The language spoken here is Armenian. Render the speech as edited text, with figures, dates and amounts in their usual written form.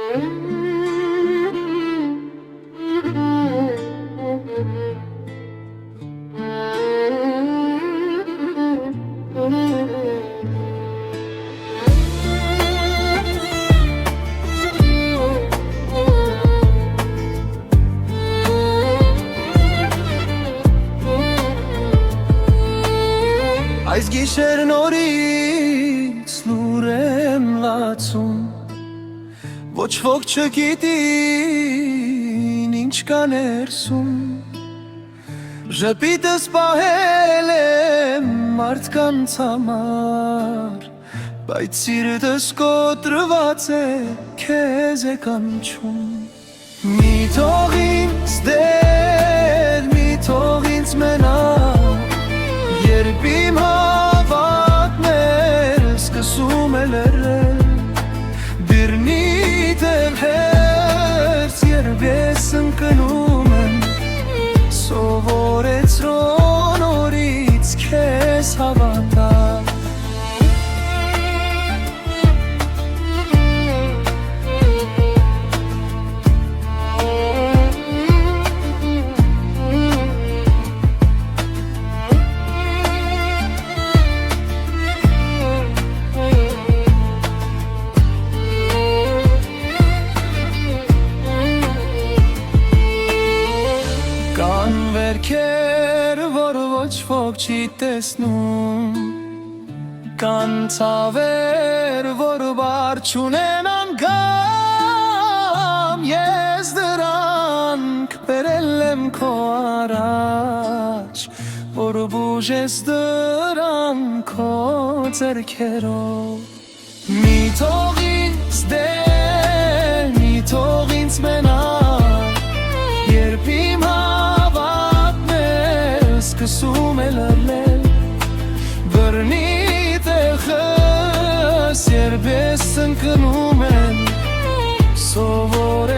Այս գիշեր նորից լուր եմ լացում, ոչ ոք չգիտին ինչ կա ներսում, ժպիտս պահել եմ մարդկանց համար, բայց սիրտս կոտրված է քեզ է կանչում։ Մի թող ինձ դեր, մի թող ինձ մենակ, երբ իմ հավատներ սկսում է լռել, դիրնի տեղ հերց, երբ ես ընկնում եմ, սովորեցրո նորից քեզ հավատալ։ Կան վերքեր, որ ոչ ոք չի տեսնում, կան ցավեր, որ բար չունեն անգամ, ես դրանք բերել եմ քո առաջ, որ բուժես դրանք քո ձեռքերով։ Մի թող ինձ դեր, մի թող ինձ մենակ, երբ իմ սկսում է լռել, բռնի տեղս, երբ ես ընկնում եմ, սովոր